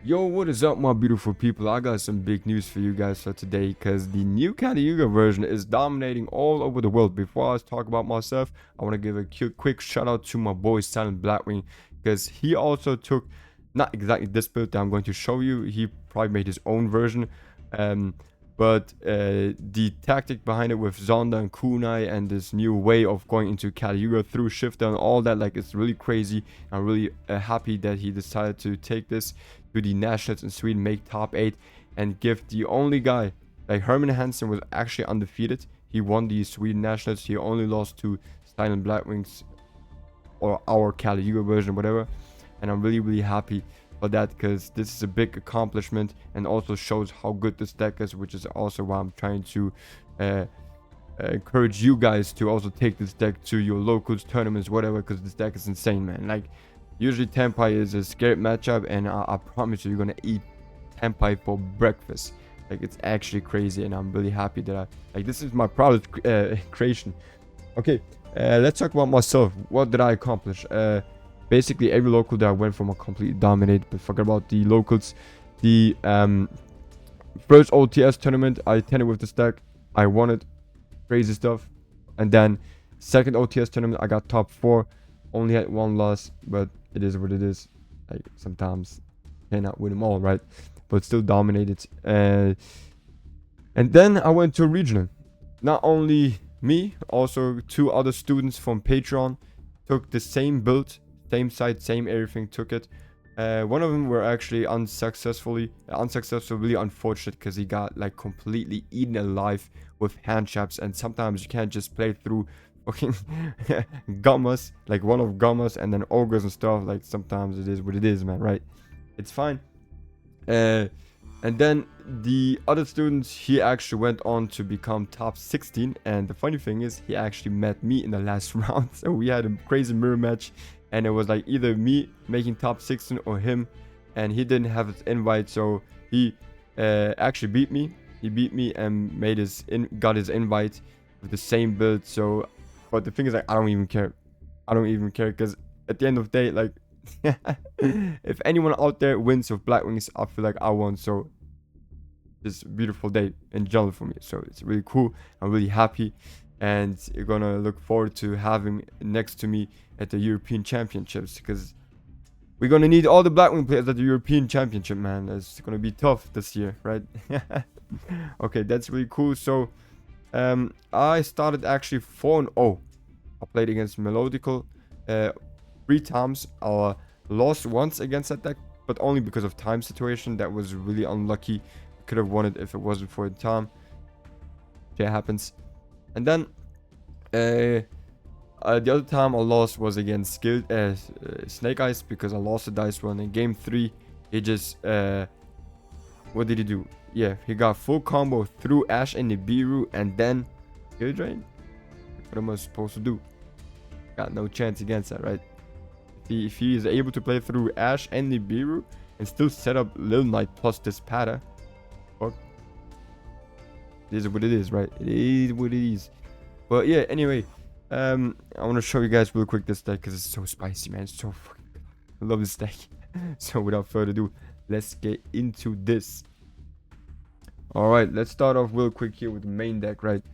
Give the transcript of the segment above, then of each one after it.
Yo, what is up, my beautiful people? I got some big news for you guys for today because the new Yuga version is dominating all over the world. Before I talk about myself, I want to give a quick shout out to my boy Silent Blackwing because he also took not exactly this build that I'm going to show you. He probably made his own version, um, but the tactic behind it with Zonda and Kunai and this new way of going into Yuga through shifter and all that, like, it's really crazy. I'm really happy that he decided to take this to the nationals in Sweden, make top 8, and give the only guy, like Herman Hansen was actually undefeated. He won the Sweden nationals. He only lost to Silent Blackwings or our Yuga version, whatever. And I'm really happy for that because this is a big accomplishment and also shows how good this deck is, which is also why I'm trying to encourage you guys to also take this deck to your locals, tournaments, whatever, because this deck is insane, man. Like, usually Tenpai is a scared matchup, and I promise you're gonna eat Tenpai for breakfast. Like, it's actually crazy, and I'm really happy that this is my proudest creation. Okay, let's talk about myself. What did I accomplish? Basically, every local that I went from, I completely dominated. But forget about the locals. The first OTS tournament, I attended with this deck. I won it. Crazy stuff. And then second OTS tournament, I got top 4. Only had 1 loss, but it is what it is. Like, sometimes you cannot win them all, right? But still dominated. And then I went to a regional. Not only me, also 2 other students from Patreon took the same build, same site, same everything, took it. One of them were actually unsuccessful, really unfortunate, because he got like completely eaten alive with hand traps, and sometimes you can't just play through fucking gammas, like one of gammas and then ogres and stuff. Like, sometimes it is what it is, man, right? It's fine. And then the other students, he actually went on to become top 16, and the funny thing is he actually met me in the last round, so we had a crazy mirror match, and it was like either me making top 16 or him, and he didn't have his invite, so he actually beat me. He beat me and got his invite with the same build. So, but the thing is, like, I don't even care. I don't even care, because at the end of the day, like, if anyone out there wins with Blackwings, I feel like I won. So it's a beautiful day in general for me. So it's really cool. I'm really happy, and you're gonna look forward to having next to me at the European Championships, because we're gonna need all the Blackwing players at the European Championship, man. It's gonna be tough this year, right? Okay, that's really cool. So I started actually 4-0. I played against Melodical 3 times. I lost once against that deck, but only because of time situation. That was really unlucky. Could have won it if it wasn't for the time. That happens. And then the other time I lost was against Snake Eyes, because I lost the dice run in game 3. He just what did he do? Yeah, he got full combo through Ash and Nibiru, and then Skill Drain. What am I supposed to do? Got no chance against that, right? If he is able to play through Ash and Nibiru and still set up Lil Knight plus this Pata, fuck. It is what it is, right? It is what it is. But yeah, anyway, I want to show you guys real quick this deck, because it's so spicy, man. It's so fucking good. I love this deck. So without further ado, let's get into this. Alright, let's start off real quick here with the main deck, right?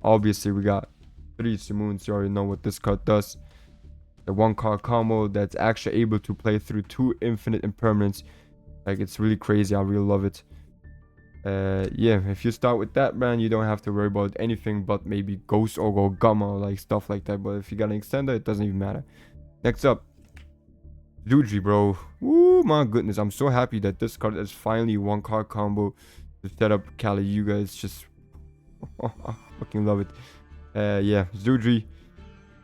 Obviously, we got 3 Simoons. You already know what this card does. The 1-card combo that's actually able to play through 2 infinite impermanents. Like, it's really crazy. I really love it. Yeah, if you start with that, man, you don't have to worry about anything but maybe Ghost or Gamma, like stuff like that. But if you got an extender, it doesn't even matter. Next up, Zudri, bro. Woo, my goodness. I'm so happy that this card is finally 1-card combo to set up Yuga. It's just, I fucking love it. Yeah, Zudri.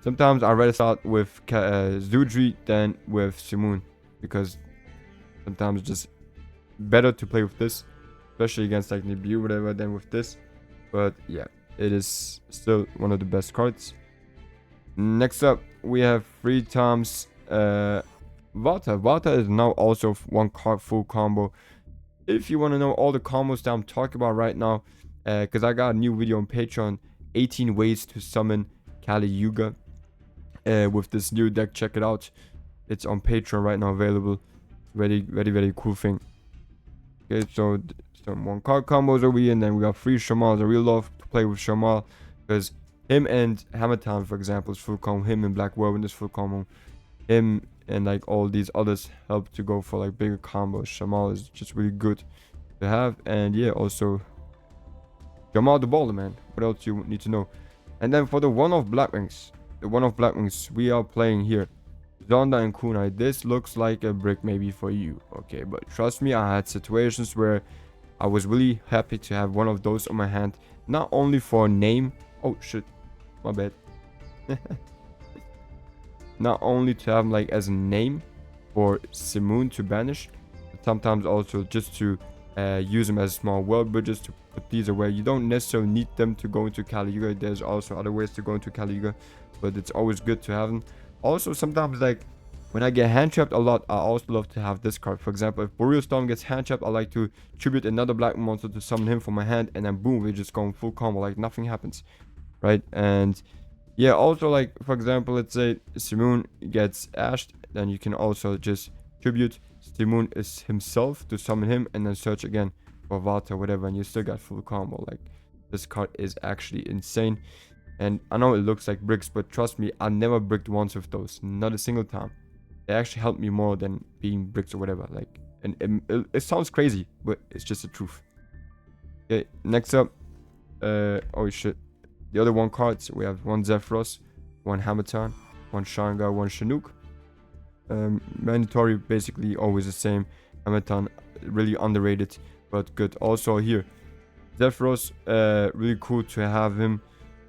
Sometimes I'd rather start with Zudri than with Simoon, because sometimes it's just better to play with this, especially against like Nibiru, whatever, than with this. But yeah, it is still one of the best cards. Next up, we have 3 times Vata. Vata is now also 1-card full combo. If you want to know all the combos that I'm talking about right now, because I got a new video on Patreon, 18 ways to summon Yuga. With this new deck, check it out. It's on Patreon right now, available. Very cool thing. Okay, so some one card combos over here, and then we got 3 Shamals. I really love to play with Shamal because him and Hammertown, for example, is full combo. Him and Black Whirlwind is full combo. Him and like all these others help to go for like bigger combos. Shamal is just really good to have, and yeah, also Jamal the Baller, man. What else you need to know? And then for the one-off Blackwings, we are playing here Zonda and Kunai. This looks like a brick maybe for you, okay? But trust me, I had situations where I was really happy to have one of those on my hand. Not only for a name. Oh, shit. My bad. Not only to have like as a name for Simoon to banish, but sometimes also just to use them as small world bridges to put these away. You don't necessarily need them to go into Caliuga. There's also other ways to go into Caliuga, but it's always good to have them. Also, sometimes like when I get hand trapped a lot, I also love to have this card. For example, if Boreal Storm gets hand trapped, I like to tribute another black monster to summon him from my hand, and then boom, we just go in full combo, like nothing happens, right? And yeah, also like for example, let's say Simoon gets ashed, then you can also just tribute Simoon is himself to summon him, and then search again for Vata, whatever, and you still got full combo. Like this card is actually insane. And I know it looks like bricks, but trust me, I never bricked once with those, not a single time. They actually helped me more than being bricks or whatever. Like, and it sounds crazy, but it's just the truth. Okay, next up, oh shit, the other one cards, we have one Zephyros, one Hamatan, one Shanga, one Chinook. Mandatory, basically always the same. Hamatan, really underrated, but good. Also here, Zephyros, really cool to have him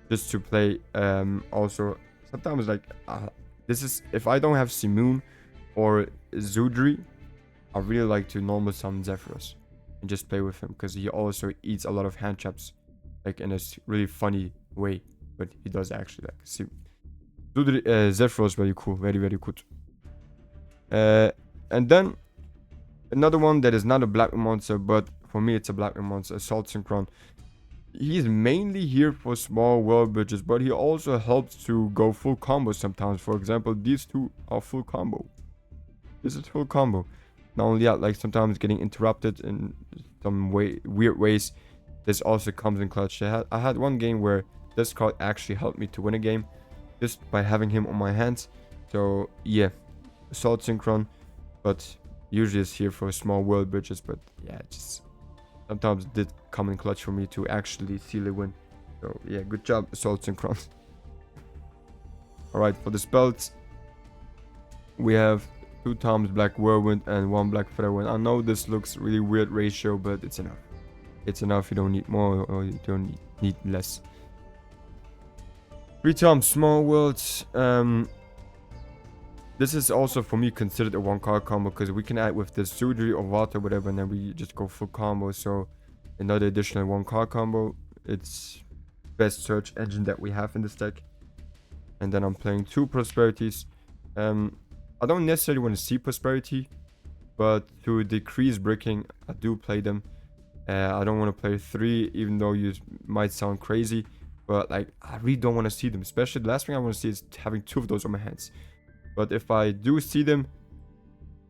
just to play. Also, sometimes like this is if I don't have Simoon or Zudri, I really like to normal summon Zephyros and just play with him because he also eats a lot of hand traps, like in a really funny way. But he does actually like see Zudri, Zephyros, very cool, very good. And then another one that is not a black monster, but for me it's a black monster, Assault Synchron. He's mainly here for small world bridges, but he also helps to go full combo sometimes. For example, these two are full combo. This is full combo. Not only that, like sometimes getting interrupted in some weird ways. This also comes in clutch. I had one game where this card actually helped me to win a game just by having him on my hands. So yeah, Assault Synchron, but usually it's here for small world bridges. But yeah, just sometimes did come in clutch for me to actually seal a win. So yeah, good job, Assault Synchron. Alright, for the spells, we have 2 times Black Whirlwind and 1 Black Featherwind. I know this looks really weird ratio, but it's enough. It's enough, you don't need more or you don't need less. 3 times Small Worlds. This is also for me considered a 1 card combo because we can add with the Sudri or Water, whatever, and then we just go full combo. So another additional 1 card combo. It's best search engine that we have in this deck. And then I'm playing 2 Prosperities. I don't necessarily want to see Prosperity, but to decrease bricking, I do play them. I don't want to play 3, even though you might sound crazy, but like I really don't want to see them. Especially the last thing I want to see is having 2 of those on my hands. But if I do see them,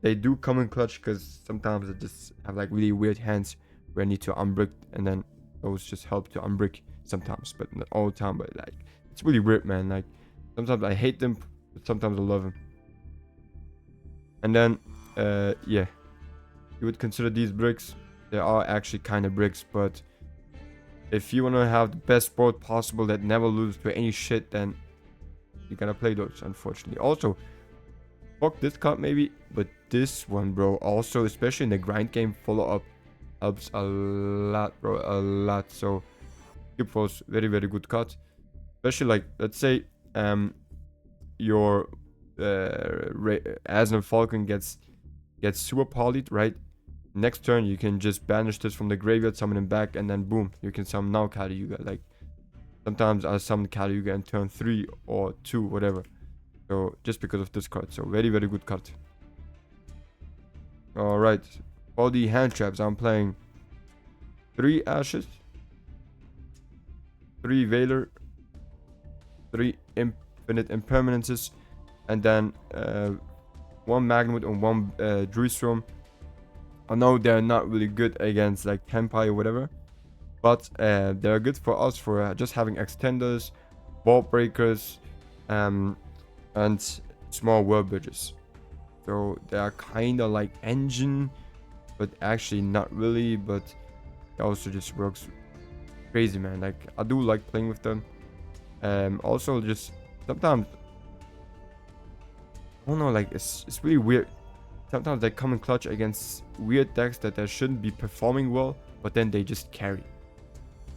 they do come in clutch because sometimes I just have like really weird hands where I need to unbrick, and then those just help to unbrick sometimes, but not all the time. But like it's really weird, man. Like sometimes I hate them, but sometimes I love them. And then yeah, you would consider these bricks. They are actually kind of bricks, but if you want to have the best board possible that never loses to any shit, then you gotta play those, unfortunately. Also, fuck this card maybe, but this one, bro, also, especially in the grind game, follow up helps a lot, bro, a lot. So Skip Force, very good card. Especially like, let's say your Aslan Falcon gets super polyed, right? Next turn you can just banish this from the graveyard, summon him back, and then boom, you can summon now Caliuga. Like sometimes I summon Caliuga in turn 3 or 2, whatever. So just because of this card. So very good card. Alright, for the hand traps, I'm playing 3 Ashes, 3 Veiler, 3 Infinite Impermanences, and then 1 Magnemite and 1 Druid Storm. I know they're not really good against like Tempai or whatever, but they're good for us for just having extenders, wall breakers, and small world bridges. So they are kind of like engine, but actually not really. But it also just works crazy, man. Like I do like playing with them. Also just sometimes I don't know, like it's really weird. Sometimes they come in clutch against weird decks that they shouldn't be performing well, but then they just carry.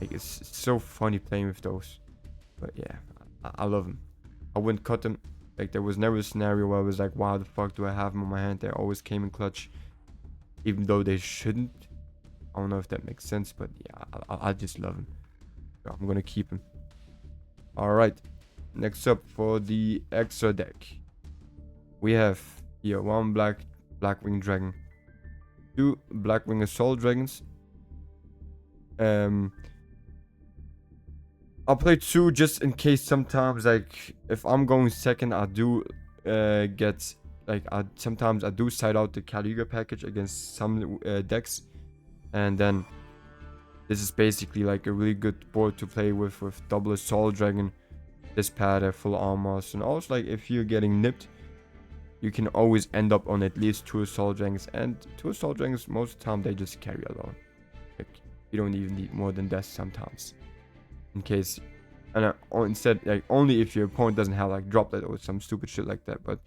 Like it's so funny playing with those. But yeah, I love them. I wouldn't cut them. Like there was never a scenario where I was like, wow, the fuck do I have them on my hand? They always came in clutch, even though they shouldn't. I don't know if that makes sense, but yeah, I just love them. So I'm gonna keep them. All right. Next up for the extra deck, we have here one Blackwing Dragon, two Blackwing Assault Dragons. I'll play two just in case sometimes, like, if I'm going second, I do get, like, sometimes I do side out the Caliga package against some decks. And then this is basically like a really good board to play with double Assault Dragon, this pad, full armors. And also, like, if you're getting nipped, you can always end up on at least two Assault Dragons. And two Assault Dragons, most of the time, they just carry alone. Like, you don't even need more than that sometimes. In case, and instead, like, only if your opponent doesn't have like droplet or some stupid shit like that. But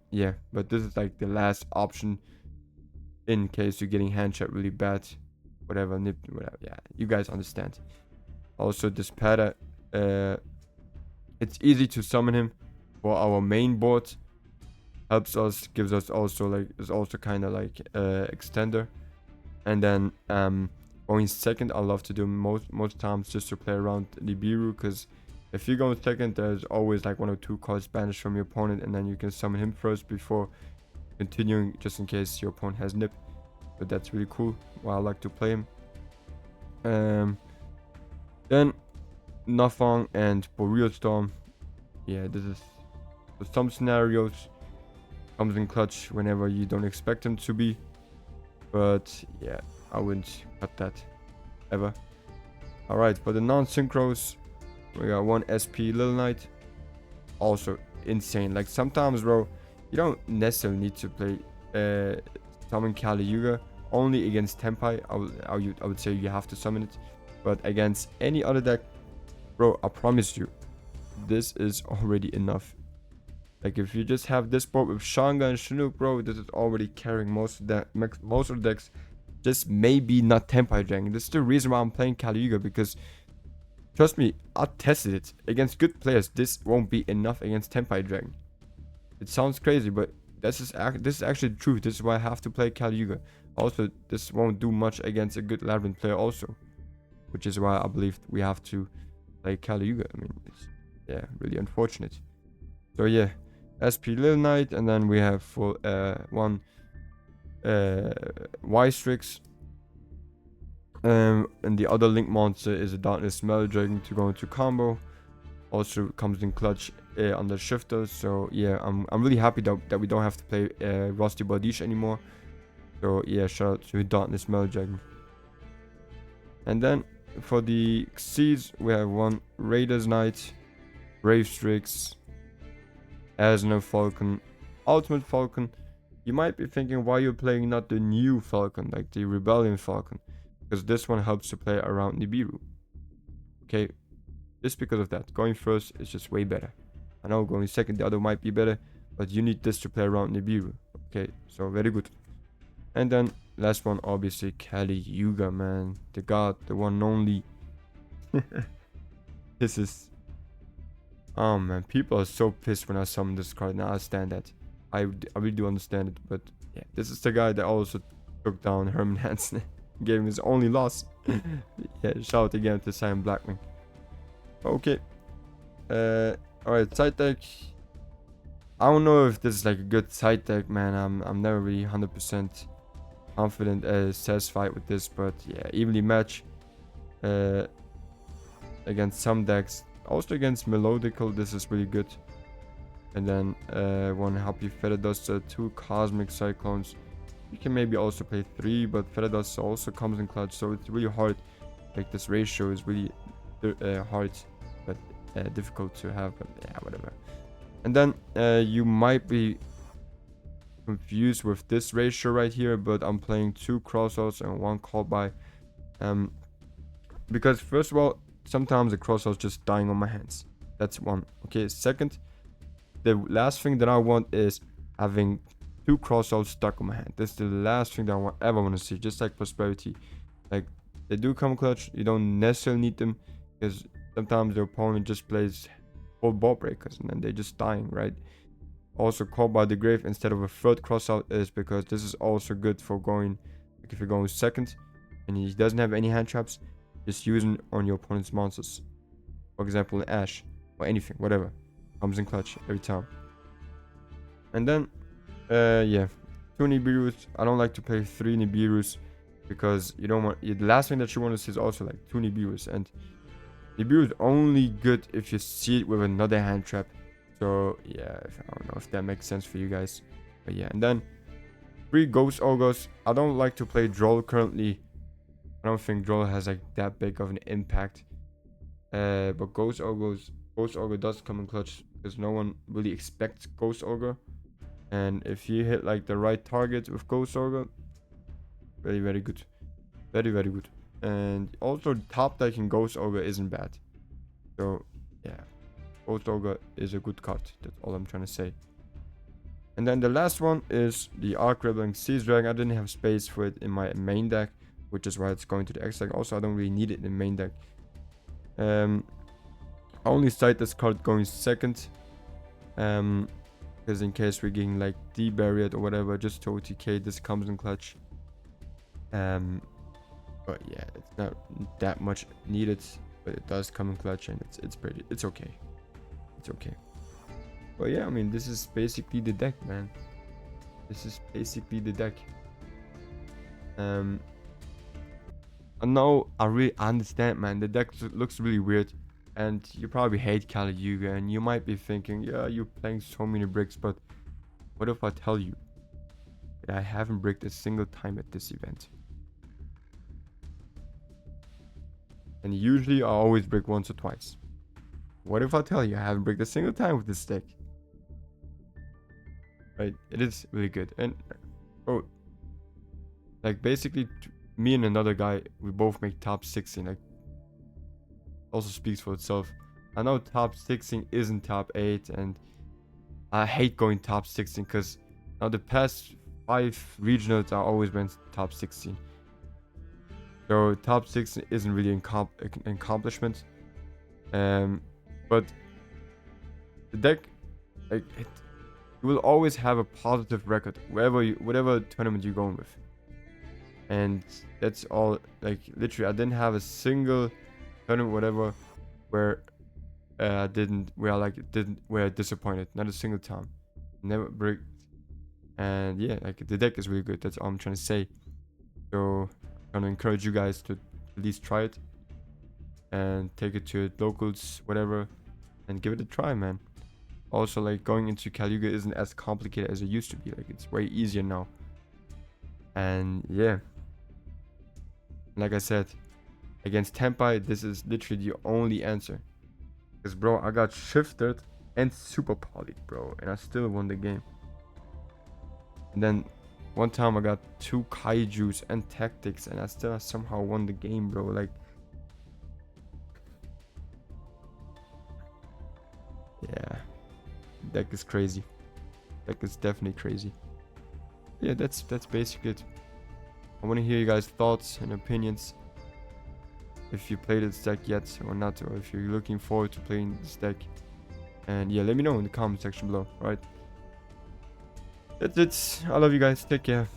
yeah, but this is like the last option in case you're getting hand shot really bad, whatever, nip, whatever. Yeah, you guys understand. Also, this Pada, it's easy to summon him for our main board. Helps us, gives us also like, is also kind of like extender. And then going second, I love to do most times just to play around Nibiru, because if you go second, there's always like one or two cards banished from your opponent, and then you can summon him first before continuing, just in case your opponent has nip. But that's really cool. Well, I like to play him. Then Nafang and Boreal Storm. Yeah, this is for some scenarios comes in clutch whenever you don't expect him to be. But yeah, I wouldn't cut that ever. Alright, for the non-synchros, we got one SP Little Knight. Also insane. Like sometimes, bro, you don't necessarily need to play summon Kali Yuga. Only against Tempai, I would say you have to summon it. But against any other deck, bro, I promise you, this is already enough. Like if you just have this board with Shanga and Chinook, bro, this is already carrying most of the decks. Just maybe not Tempai Dragon. This is the reason why I'm playing Kali Yuga, because trust me, I tested it against good players. This won't be enough against Tempai Dragon. It sounds crazy, but this is actually the truth. This is why I have to play Kali Yuga. Also, this won't do much against a good Labyrinth player also, which is why I believe we have to play Kali Yuga. I mean, it's, yeah, really unfortunate. So yeah, SP Little Knight, and then we have for one Y-Strix. And the other Link monster is a Darkness Smell Dragon to go into combo. Also comes in clutch on the shifter. So yeah, I'm really happy that we don't have to play Rusty Bardiche anymore. So yeah, shout out to Darkness Smell Dragon. And then for the Xyz, we have one Raiders Knight, Brave Strix, Asno Falcon, Ultimate Falcon. You might be thinking why you're playing not the new Falcon, like the Rebellion Falcon, because this one helps to play around Nibiru. Okay, just because of that. Going first is just way better. I know going second, the other might be better, but you need this to play around Nibiru. Okay, so very good. And then last one, obviously Kali Yuga, man, the god, the one and only. This is, oh man, people are so pissed when I summon this card. Now I understand that. I really do understand it, but yeah, this is the guy that also took down Herman Hansen. Gave him his only loss. Yeah, shout out again to Simon Blackwing. Okay. Alright, side deck. I don't know if this is like a good side deck, man. I'm never really 100% confident, satisfied with this, but yeah, evenly match against some decks. Also against Melodical, this is really good. And then one Happy Feather Duster, two Cosmic Cyclones, You can maybe also play 3, but Feather Dust also comes in clutch, so it's really hard. Like, this ratio is really hard, but difficult to have, but yeah, whatever. And then you might be confused with this ratio right here, but I'm playing 2 crossouts and 1 call by. Because first of all, sometimes the crossouts just dying on my hands. That's one. Okay, second, the last thing that I want is having 2 crossouts stuck on my hand. This is the last thing that I ever want to see. Just like Prosperity, like, they do come clutch. You don't necessarily need them because sometimes the opponent just plays full ball breakers and then they're just dying, right? Also, Call by the Grave instead of a third crossout is because this is also good for going, like, if you're going second and he doesn't have any hand traps, just using on your opponent's monsters. For example, an Ash or anything, whatever, comes in clutch every time. And then yeah, 2 Nibiru's. I don't like to play 3 Nibiru's because you don't want, the last thing that you want to see is also like 2 Nibiru's, and Nibiru is only good if you see it with another hand trap. So yeah, I don't know if that makes sense for you guys, but yeah. And then 3 Ghost Ogres. I don't like to play Droll currently. I don't think Droll has like that big of an impact, but Ghost Ogre does come in clutch because no one really expects Ghost Ogre. And if you hit like the right target with Ghost Ogre, very, very good. Very, very good. And also top decking Ghost Ogre isn't bad. So yeah, Ghost Ogre is a good card. That's all I'm trying to say. And then the last one is the Arc Rebelling Sea Dragon. I didn't have space for it in my main deck, which is why it's going to the X deck. Also, I don't really need it in the main deck. I only cite this card going second. Because in case we're getting like D-barriered or whatever, just to OTK, this comes in clutch. But yeah, it's not that much needed, but it does come in clutch, and it's okay. It's okay. But yeah, I mean, this is basically the deck, man. This is basically the deck. I know, I really understand, man. The deck looks really weird. And you probably hate Kali Yuga, and you might be thinking, yeah, you're playing so many bricks, but what if I tell you that I haven't bricked a single time at this event? And usually I always brick once or twice. What if I tell you I haven't bricked a single time with this deck? Right, it is really good. And oh, like basically me and another guy, we both make top 16. Like, also speaks for itself. I know top 16 isn't top 8, and I hate going top 16 because now the past 5 regionals I always went top 16. So top 16 isn't really an accomplishment. But the deck, like, you will always have a positive record whatever tournament you're going with. And that's all. Like, literally, I didn't have a single tournament, whatever, where I disappointed. Not a single time. Never bricked. And yeah, like, the deck is really good. That's all I'm trying to say. So I'm gonna encourage you guys to at least try it and take it to locals, whatever, and give it a try, man. Also, like, going into Kali Yuga isn't as complicated as it used to be. Like, it's way easier now. And yeah, like I said, against Tempai, this is literally the only answer. Because, bro, I got shifted and super polyed, bro, and I still won the game. And then one time I got 2 kaijus and tactics, and I still somehow won the game, bro. Like, yeah, deck is crazy. Deck is definitely crazy. Yeah, that's basically it. I want to hear you guys' thoughts and opinions. If you played this deck yet or not, or if you're looking forward to playing this deck. And yeah, let me know in the comment section below. Alright, that's it. I love you guys. Take care.